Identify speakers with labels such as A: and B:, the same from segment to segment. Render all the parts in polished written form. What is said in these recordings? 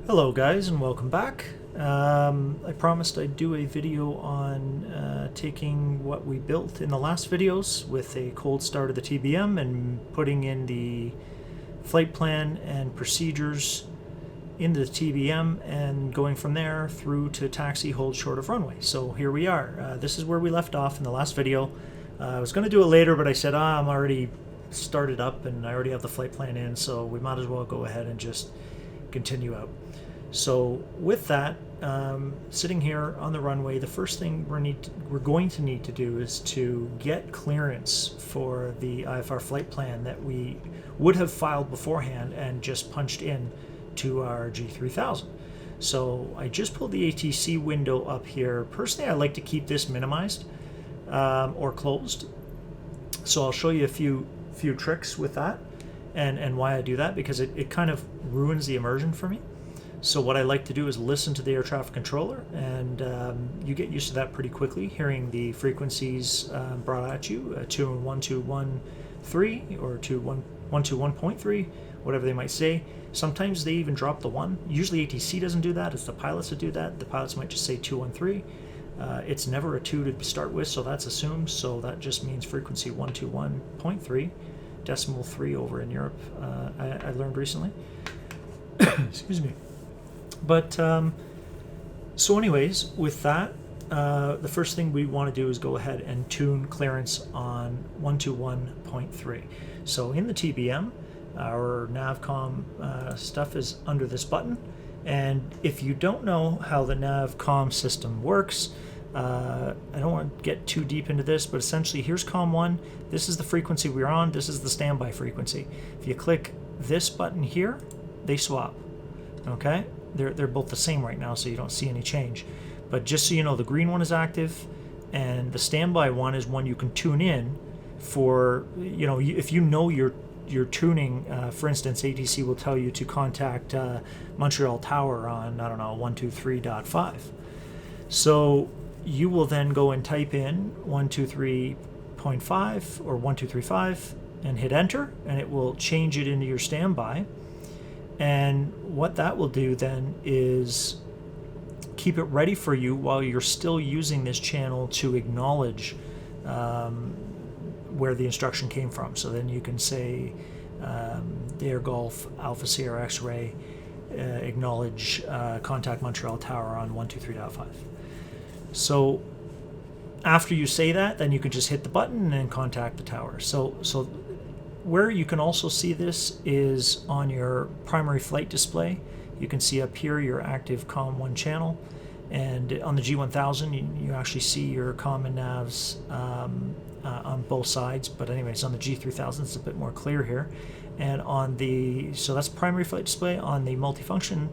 A: Hello guys and welcome back. I promised I'd do a video on taking what we built in the last videos with a cold start of the TBM and putting in the flight plan and procedures into the TBM and going from there through to taxi hold short of runway. So here we are. This is where we left off in the last video. I was going to do it later, but I said I'm already started up and I already have the flight plan in, so we might as well go ahead and just continue out. So with that, sitting here on the runway, the first thing we're going to need to do is to get clearance for the IFR flight plan that we would have filed beforehand and just punched in to our G3000. So I just pulled the ATC window up here. Personally, I like to keep this minimized or closed. So I'll show you a few tricks with that and why I do that, because it kind of ruins the immersion for me. So what I like to do is listen to the air traffic controller, and you get used to that pretty quickly, hearing the frequencies brought at you, 21213 or 121.3, whatever they might say. Sometimes they even drop the 1. Usually ATC doesn't do that, it's the pilots that do that. The pilots might just say 213. It's never a 2 to start with, so that's assumed, so that just means frequency 121.3, decimal 3 over in Europe, I learned recently. Excuse me. But so anyways, with that, the first thing we want to do is go ahead and tune clearance on 121.3. So in the TBM, our Navcom stuff is under this button, and if you don't know how the Navcom system works, I don't want to get too deep into this, but essentially here's COM1, this is the frequency we're on, this is the standby frequency. If you click this button here, they swap. Okay, they're both the same right now, so you don't see any change. But just so you know, the green one is active, and the standby one is one you can tune in for. You know, if you know you're tuning. For instance, ATC will tell you to contact Montreal Tower on, I don't know, 123.5. So you will then go and type in 123.5 or 1235 and hit enter, and it will change it into your standby. And what that will do then is keep it ready for you while you're still using this channel to acknowledge where the instruction came from. So then you can say Air Golf Alpha Sierra X-Ray, acknowledge contact Montreal Tower on 123.5. So after you say that, then you can just hit the button and contact the tower. So where you can also see this is on your primary flight display. You can see up here your active COM1 channel, and on the G1000 you actually see your COM and navs on both sides, but anyways, on the G3000 it's a bit more clear here. And on the, so that's primary flight display. On the multifunction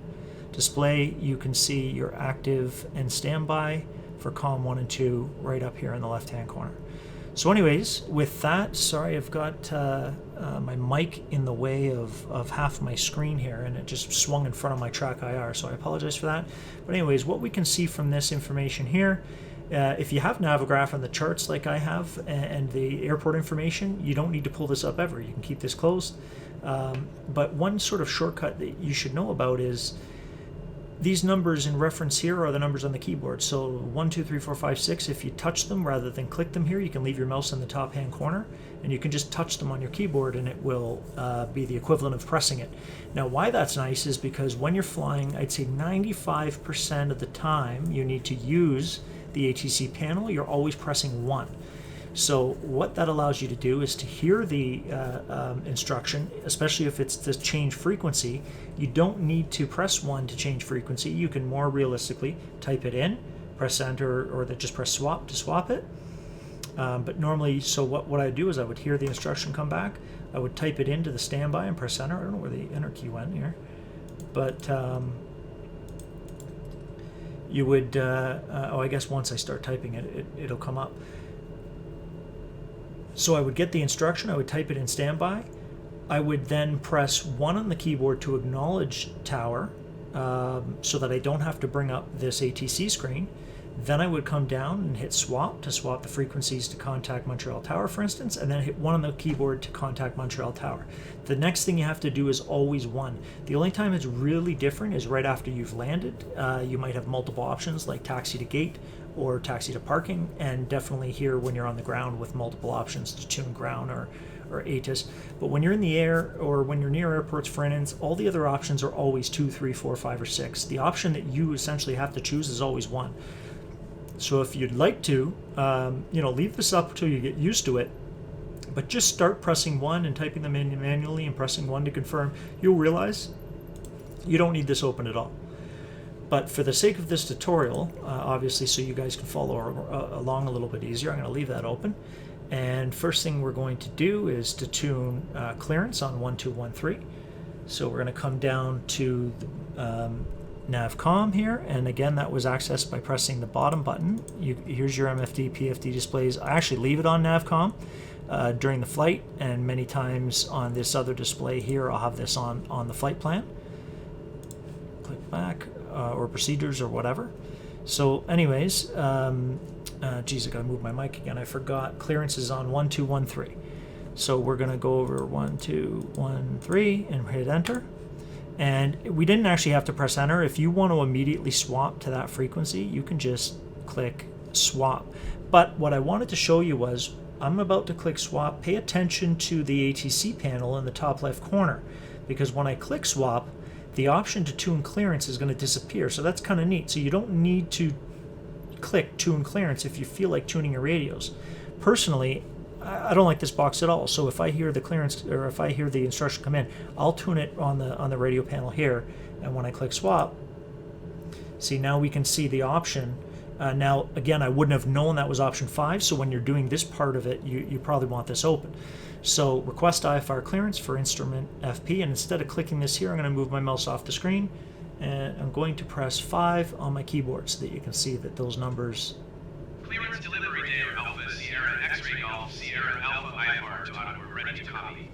A: display you can see your active and standby for COM1 and 2 right up here in the left hand corner. So anyways, with that, sorry, I've got my mic in the way of half my screen here, and it just swung in front of my track IR, so I apologize for that. But anyways, what we can see from this information here, if you have Navigraph and the charts like I have and the airport information, you don't need to pull this up ever. You can keep this closed. But one sort of shortcut that you should know about is these numbers in reference here are the numbers on the keyboard. So 1, 2, 3, 4, 5, 6, if you touch them rather than click them here, you can leave your mouse in the top hand corner and you can just touch them on your keyboard and it will be the equivalent of pressing it. Now why that's nice is because when you're flying, I'd say 95% of the time you need to use the ATC panel, you're always pressing 1. So what that allows you to do is to hear the instruction, especially if it's to change frequency. You don't need to press 1 to change frequency. You can more realistically type it in, press enter, or just press swap to swap it. But normally, so what I do is I would hear the instruction come back. I would type it into the standby and press enter. I don't know where the enter key went here. But you would, oh, I guess once I start typing it, it'll come up. So I would get the instruction, I would type it in standby. I would then press 1 on the keyboard to acknowledge tower, so that I don't have to bring up this ATC screen. Then I would come down and hit swap to swap the frequencies to contact Montreal Tower, for instance, and then hit 1 on the keyboard to contact Montreal Tower. The next thing you have to do is always 1. The only time it's really different is right after you've landed. You might have multiple options like taxi to gate or taxi to parking, and definitely here when you're on the ground with multiple options to tune ground or ATIS. But when you're in the air or when you're near airports, for instance, all the other options are always 2, 3, 4, 5, or 6. The option that you essentially have to choose is always 1. So if you'd like to, leave this up until you get used to it, but just start pressing 1 and typing them in manually and pressing 1 to confirm, you'll realize you don't need this open at all. But for the sake of this tutorial, obviously so you guys can follow along a little bit easier, I'm going to leave that open. And first thing we're going to do is to tune clearance on 1213. So we're going to come down to the Navcom here, and again that was accessed by pressing the bottom button. Here's your MFD, PFD displays. I actually leave it on Navcom during the flight, and many times on this other display here I'll have this on the flight plan. Click back. Or procedures or whatever. So anyways, geez, I gotta move my mic again. I forgot clearance is on 1213. So we're gonna go over 1213 and hit enter. And we didn't actually have to press enter. If you want to immediately swap to that frequency, you can just click swap. But what I wanted to show you was, I'm about to click swap. Pay attention to the ATC panel in the top left corner, because when I click swap, the option to tune clearance is going to disappear. So that's kind of neat. So you don't need to click tune clearance if you feel like tuning your radios. Personally, I don't like this box at all. So if I hear the clearance, or if I hear the instruction come in, I'll tune it on the radio panel here. And when I click swap, see, now we can see the option. Now, again, I wouldn't have known that was option 5. So when you're doing this part of it, you probably want this open. So request IFR clearance for instrument FP, and instead of clicking this here, I'm going to move my mouse off the screen, and I'm going to press 5 on my keyboard so that you can see that those numbers.
B: Clearance delivery data Alpha Sierra X-ray Golf Sierra Alpha IFR to Ottawa, ready to copy.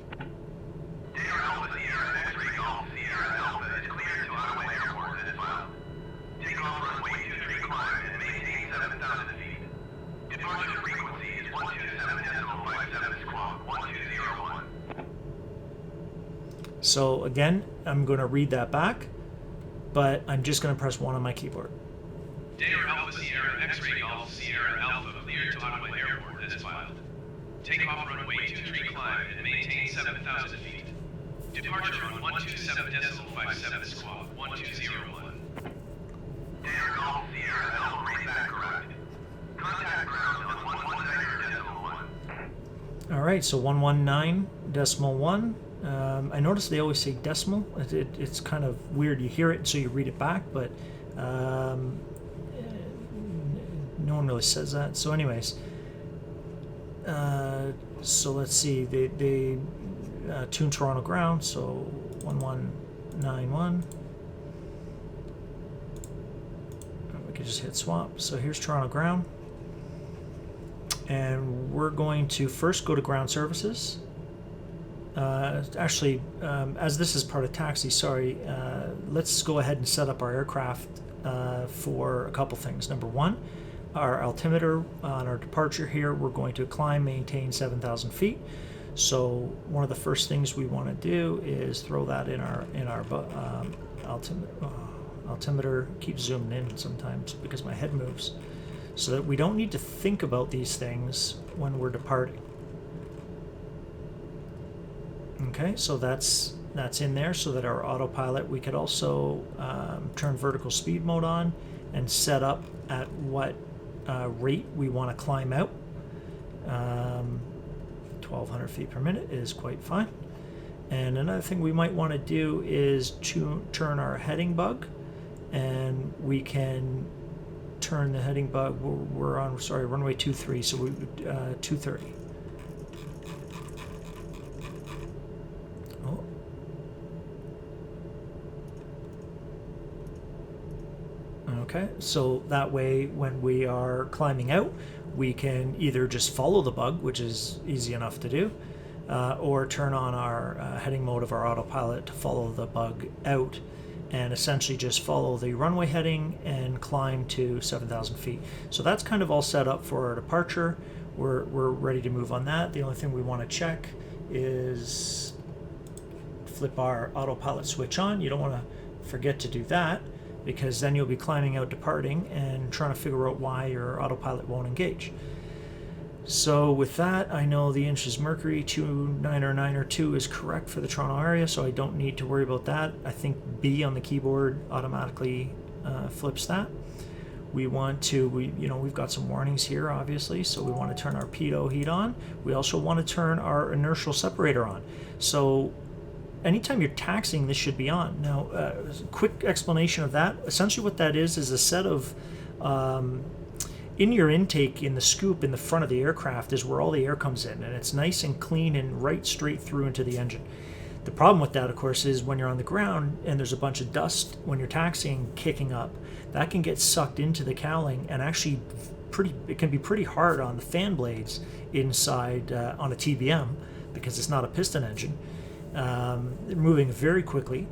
B: Data Alpha Sierra X-ray Golf Sierra Alpha is cleared to Ottawa Airport as filed. Takeoff runway 23 climb and maintain 7,000 feet. Departure frequency is 127.57 squawk 1201.
A: So again, I'm going to read that back, but I'm just going to press 1 on my keyboard.
B: Data Alpha Sierra X-ray Golf Sierra Alpha cleared to Ottawa Airport as filed. Takeoff runway 23 climb and maintain 7,000 feet. Departure on 127.57 squawk 1201. Data Golf Sierra Alpha, read that correct. Contact ground on 119.1.
A: All right, so 119.1. I notice they always say decimal. It's kind of weird. You hear it, so you read it back, but no one really says that. So anyways, so let's see. They tune Toronto ground, so 1191. We can just hit swap. So here's Toronto ground. And we're going to first go to ground services. Actually, as this is part of taxi, sorry, let's go ahead and set up our aircraft for a couple things. Number one, our altimeter on our departure here, we're going to climb, maintain 7,000 feet. So one of the first things we want to do is throw that in our altimeter. Altimeter keeps zooming in sometimes because my head moves, so that we don't need to think about these things when we're departing. Okay, so that's in there, so that our autopilot, we could also turn vertical speed mode on and set up at what rate we want to climb out. 1,200 feet per minute is quite fine. And another thing we might want to do is turn our heading bug, and we can turn the heading bug. We're on, sorry, runway 23, so we 230. Oh. Okay, so that way when we are climbing out, we can either just follow the bug, which is easy enough to do, or turn on our heading mode of our autopilot to follow the bug out. and essentially just follow the runway heading and climb to 7,000 feet. So that's kind of all set up for our departure. We're ready to move on that. The only thing we want to check is flip our autopilot switch on. You don't want to forget to do that, because then you'll be climbing out departing and trying to figure out why your autopilot won't engage. So with that, I know the inches mercury 29092 is correct for the Toronto area, so I don't need to worry about that. I think B on the keyboard automatically flips that. We want to, we've got some warnings here, obviously, so we want to turn our pitot heat on. We also want to turn our inertial separator on. So anytime you're taxiing, this should be on. Now, quick explanation of that. Essentially what that is a set of, in your intake, in the scoop in the front of the aircraft is where all the air comes in, and it's nice and clean and right straight through into the engine. The problem with that, of course, is when you're on the ground and there's a bunch of dust when you're taxiing kicking up, that can get sucked into the cowling, and actually it can be pretty hard on the fan blades inside on a TBM, because it's not a piston engine. They're moving very quickly,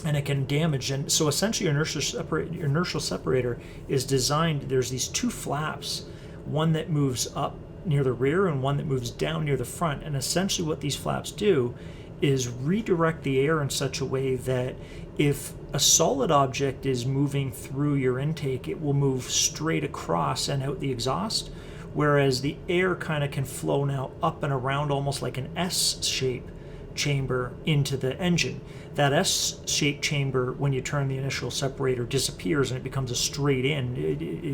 A: and it can damage. And so essentially your inertial separator is designed, there's these two flaps, one that moves up near the rear and one that moves down near the front. And essentially what these flaps do is redirect the air in such a way that if a solid object is moving through your intake, it will move straight across and out the exhaust, whereas the air kind of can flow now up and around almost like an S-shape chamber into the engine. That S-shaped chamber, when you turn the initial separator, disappears and it becomes a straight in.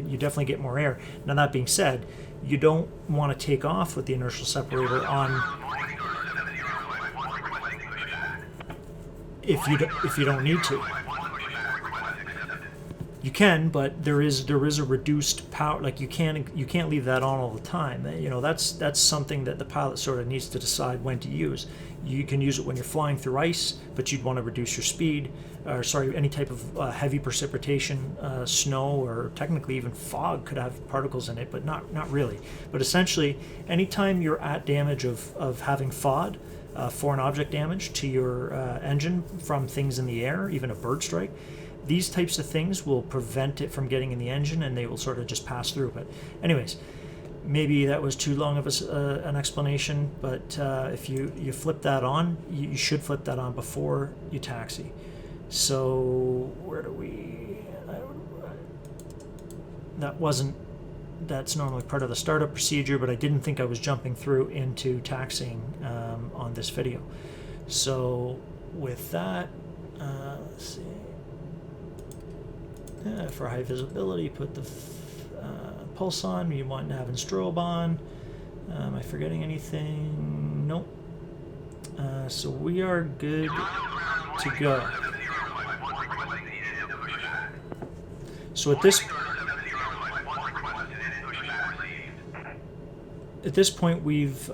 A: You definitely get more air. Now, that being said, you don't want to take off with the inertial separator on if you don't need to. You can, but there is a reduced power. Like you can't leave that on all the time. That's something that the pilot sort of needs to decide when to use. You can use it when you're flying through ice, but you'd want to reduce your speed, any type of heavy precipitation, snow, or technically even fog could have particles in it, but not really. But essentially, anytime you're at damage of having FOD, foreign object damage to your engine from things in the air, even a bird strike, these types of things will prevent it from getting in the engine, and they will sort of just pass through. But anyways, maybe that was too long of an explanation, but if you flip that on, you should flip that on before you taxi. So where do we... That's normally part of the startup procedure, but I didn't think I was jumping through into taxiing on this video. So with that, let's see. For high visibility, put the pulse on. You want nav and strobe on. Am I forgetting anything? Nope. So we are good to go. So at this point, we've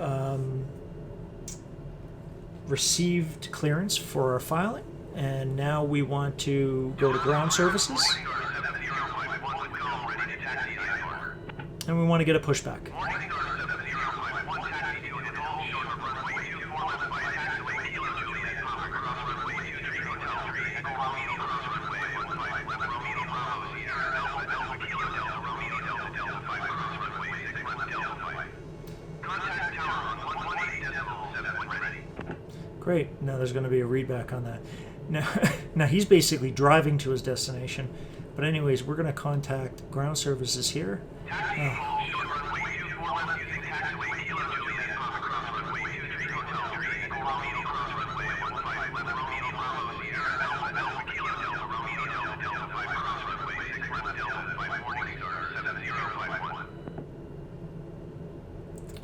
A: received clearance for our filing, and now we want to go to ground services, and we want to get a pushback. Great. Now there's going to be a readback on that. Now he's basically driving to his destination. But anyways, we're going to contact ground services here.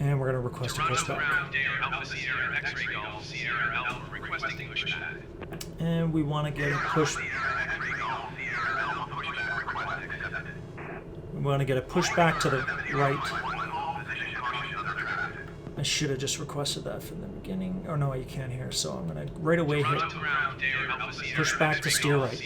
A: And we're going to request a pushback. And we want to get a pushback to the right. I should have just requested that from the beginning. Oh no, you can't hear. So I'm going to right away hit pushback to steer right.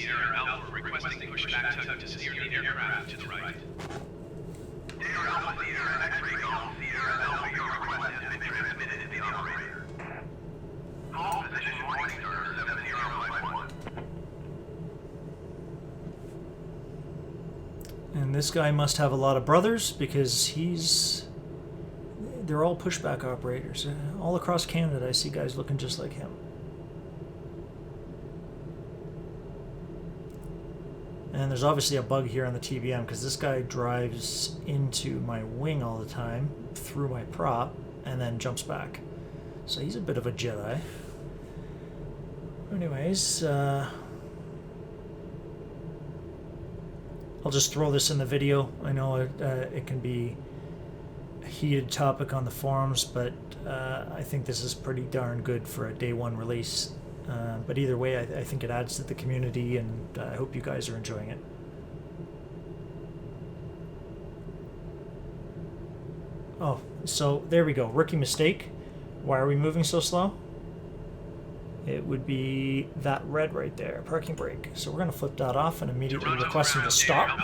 A: And this guy must have a lot of brothers because they're all pushback operators. All across Canada I see guys looking just like him. And there's obviously a bug here on the TBM because this guy drives into my wing all the time through my prop and then jumps back. So he's a bit of a Jedi. Anyways, I'll just throw this in the video. I know it can be a heated topic on the forums, but I think this is pretty darn good for a day one release. But either way, I think it adds to the community, and I hope you guys are enjoying it. Oh, so there we go. Rookie mistake. Why are we moving so slow? It would be that red right there, parking brake. So we're going to flip that off and immediately request him to stop.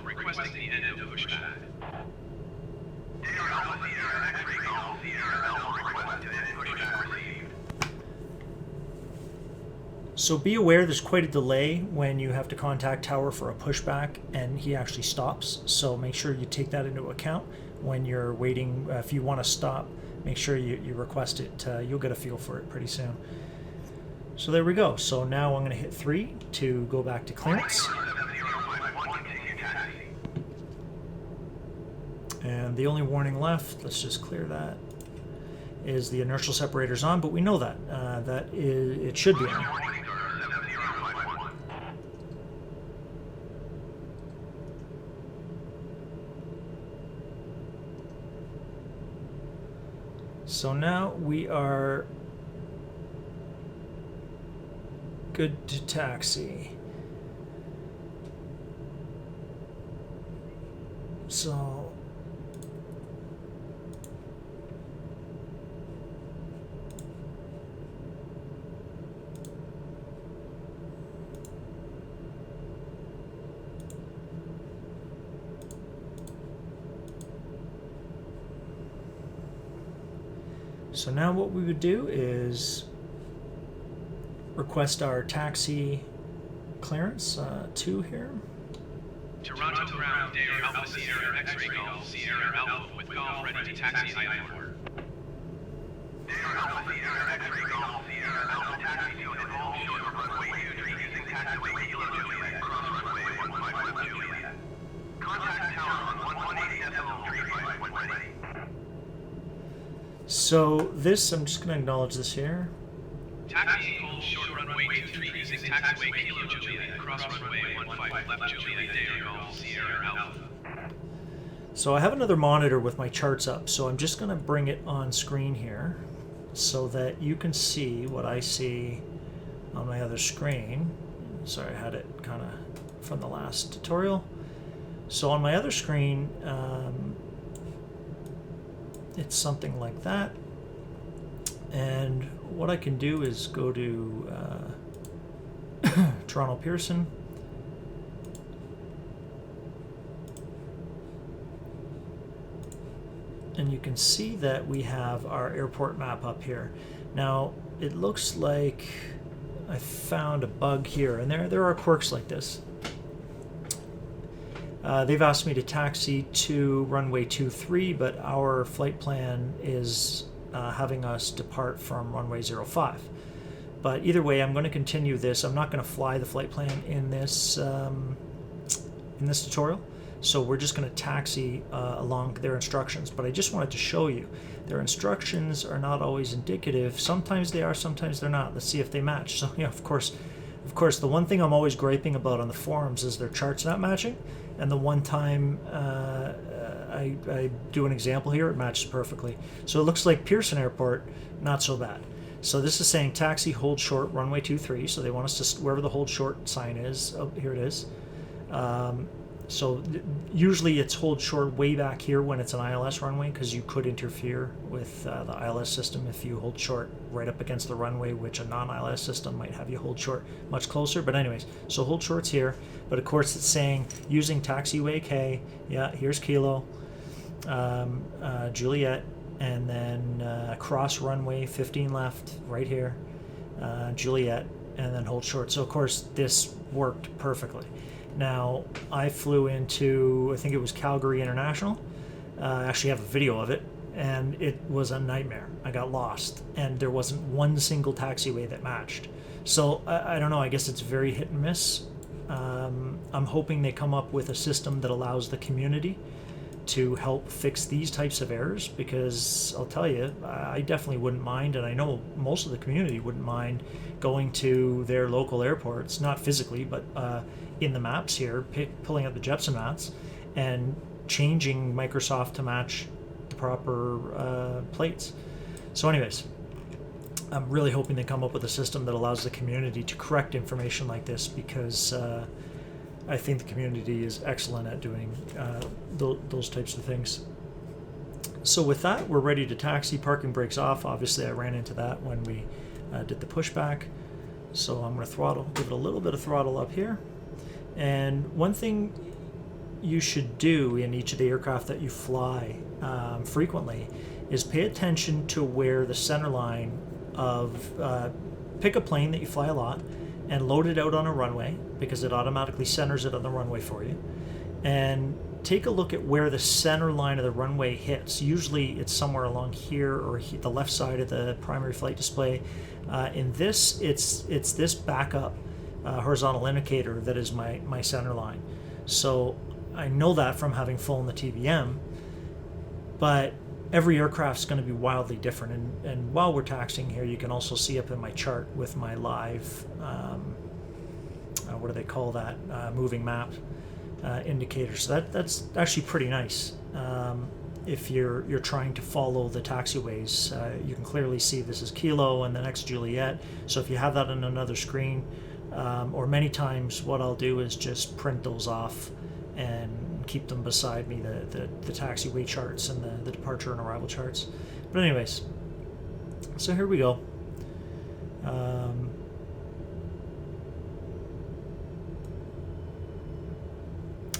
B: Requesting the end of pushback.
A: So be aware there's quite a delay when you have to contact tower for a pushback and he actually stops. So make sure you take that into account when you're waiting. If you want to stop, make sure you request it. You'll get a feel for it pretty soon. So there we go. So now I'm going to hit 3 to go back to clearance. And the only warning left, let's just clear that, is the inertial separator's on, but we know that. It should be on. So now we are good to taxi. So now what we would do is request our taxi clearance 2 here.
B: Toronto ground, Dare Alpha Sierra X-ray Golf, Sierra Alpha with Golf ready to taxi IFR. Dare Alpha Sierra X-ray Golf, Sierra Alpha taxi to and all short runway 23 using taxiway Kilo Juliet, cross runway 151 Juliet. Contact tower on 118.35 when ready.
A: So this, I'm just going to acknowledge this here.
B: Taxi hold short runway 23 using taxiway Kilo Juliet, cross runway 15 left Juliet, Dare Golf, Sierra Alpha.
A: So I have another monitor with my charts up, so I'm just going to bring it on screen here so that you can see what I see on my other screen. Sorry, I had it kind of from the last tutorial. So on my other screen, it's something like that. And what I can do is go to Toronto Pearson. And you can see that we have our airport map up here. Now, it looks like I found a bug here, and there are quirks like this. They've asked me to taxi to runway 23, but our flight plan is having us depart from runway 05. But either way, I'm going to continue this. I'm not going to fly the flight plan in this tutorial. So we're just going to taxi along their instructions. But I just wanted to show you, their instructions are not always indicative. Sometimes they are, sometimes they're not. Let's see if they match. So yeah, of course, the one thing I'm always griping about on the forums is their charts not matching. And the one time I do an example here, it matches perfectly. So it looks like Pearson Airport, not so bad. So this is saying taxi, hold short, runway 23. So they want us to, wherever the hold short sign is, oh, here it is. So usually it's hold short way back here when it's an ILS runway, because you could interfere with the ILS system if you hold short right up against the runway, which a non-ILS system might have you hold short much closer. But anyways, so hold short's here. But of course it's saying using taxiway K. Yeah, here's Kilo, Juliet, and then cross runway 15 left right here, Juliet, and then hold short. So of course this worked perfectly. Now, I flew into, I think it was Calgary International. I actually have a video of it, and it was a nightmare. I got lost, and there wasn't one single taxiway that matched. So I don't know, I guess it's very hit and miss. I'm hoping they come up with a system that allows the community to help fix these types of errors, because I'll tell you, I definitely wouldn't mind, and I know most of the community wouldn't mind going to their local airports, not physically, but in the maps here, pulling up the Jepson maps and changing Microsoft to match the proper plates. So anyways, I'm really hoping they come up with a system that allows the community to correct information like this, because I think the community is excellent at doing those types of things. So with that, we're ready to taxi. Parking brakes off. Obviously, I ran into that when we did the pushback. So I'm going to throttle, give it a little bit of throttle up here. And one thing you should do in each of the aircraft that you fly frequently is pay attention to where the center line of, pick a plane that you fly a lot and load it out on a runway, because it automatically centers it on the runway for you. And take a look at where the center line of the runway hits. Usually it's somewhere along here, or the left side of the primary flight display. In this, it's this backup horizontal indicator that is my center line. So I know that from having flown the TBM, but every aircraft's going to be wildly different. And while we're taxiing here, you can also see up in my chart with my live, what do they call that, moving map indicator. So that's actually pretty nice. If you're trying to follow the taxiways, you can clearly see this is Kilo and the next Juliet. So if you have that on another screen, or many times what I'll do is just print those off and keep them beside me, the taxiway charts and the departure and arrival charts. But anyways, so here we go.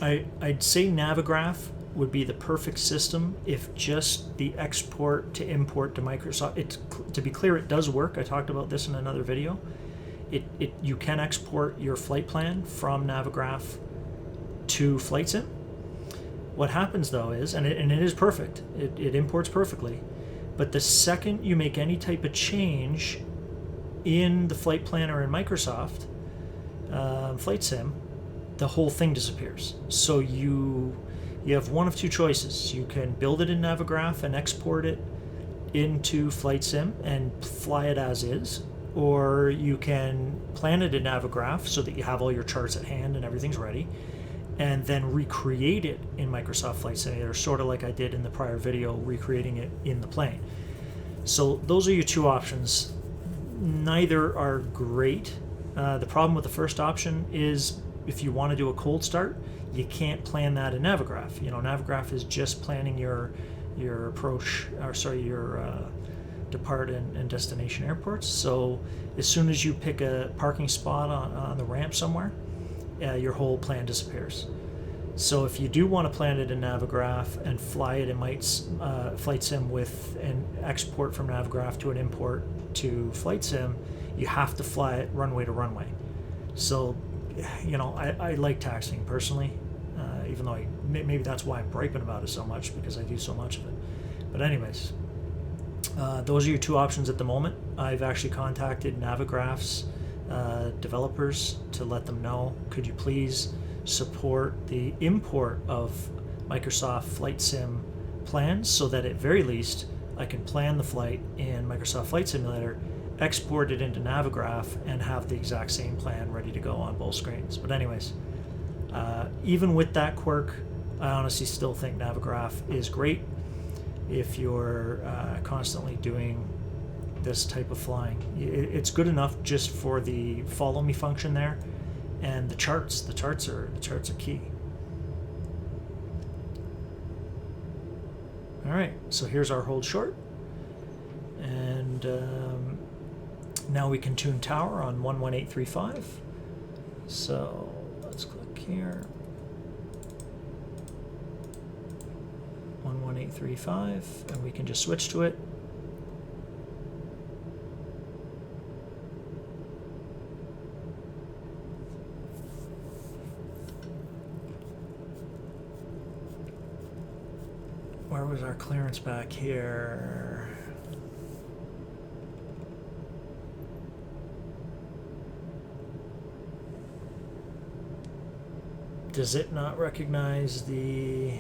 A: I'd say Navigraph would be the perfect system if just the export to import to Microsoft. To be clear, it does work. I talked about this in another video. You can export your flight plan from Navigraph to FlightSim. What happens though is, and it is perfect, it imports perfectly, but the second you make any type of change in the flight planner in Microsoft FlightSim, the whole thing disappears. So you have one of two choices. You can build it in Navigraph and export it into FlightSim and fly it as is, or you can plan it in Navigraph so that you have all your charts at hand and everything's ready, and then recreate it in Microsoft Flight Simulator, sort of like I did in the prior video, recreating it in the plane. So those are your two options. Neither are great. The problem with the first option is if you want to do a cold start, you can't plan that in Navigraph. Navigraph is just planning your approach, or sorry, your depart and destination airports. So as soon as you pick a parking spot on the ramp somewhere, your whole plan disappears. So if you do want to plan it in Navigraph and fly it in FlightSim with an export from Navigraph to an import to FlightSim, you have to fly it runway to runway. So, I like taxiing personally, even though maybe that's why I'm griping about it so much, because I do so much of it. But anyways, those are your two options at the moment. I've actually contacted Navigraph's developers to let them know, could you please support the import of Microsoft Flight Sim plans, so that at very least I can plan the flight in Microsoft Flight Simulator, export it into Navigraph, and have the exact same plan ready to go on both screens. But anyways, even with that quirk, I honestly still think Navigraph is great if you're constantly doing this type of flying. It's good enough just for the follow me function there, and the charts are key. All right, so here's our hold short, and now we can tune tower on 11835. So let's click here, 11835, and we can just switch to it. Where was our clearance back here? Does it not recognize the...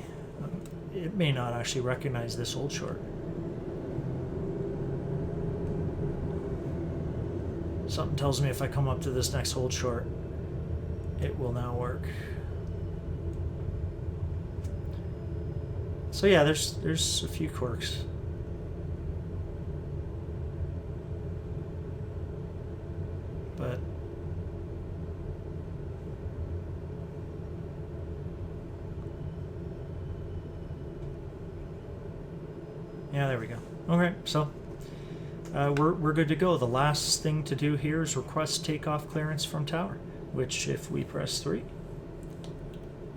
A: It may not actually recognize this old short. Something tells me if I come up to this next hold short, it will now work. So yeah, there's a few quirks. But yeah, there we go. Okay, so we're good to go. The last thing to do here is request takeoff clearance from tower, which if we press 3.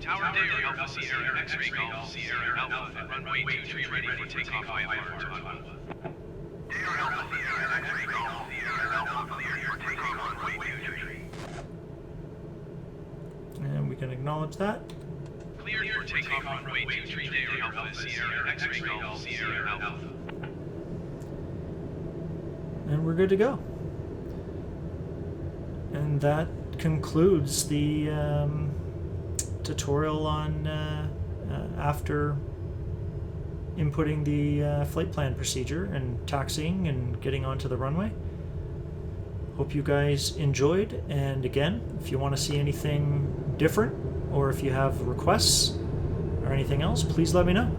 B: Tower Dare Alpha Sierra X-Ray Golf Sierra Alpha at runway 23 ready for takeoff IFR to Ottawa. Dare Alpha Sierra X-Ray Golf Sierra Alpha cleared for takeoff runway 23.
A: And we can acknowledge that.
B: Cleared for takeoff runway 23 Dare Alpha Sierra X-Ray Golf Sierra Alpha.
A: And we're good to go. And that concludes the tutorial on after inputting the flight plan procedure and taxiing and getting onto the runway. Hope you guys enjoyed, and again, if you want to see anything different or if you have requests or anything else, please let me know.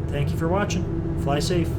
A: Thank you for watching. Fly safe.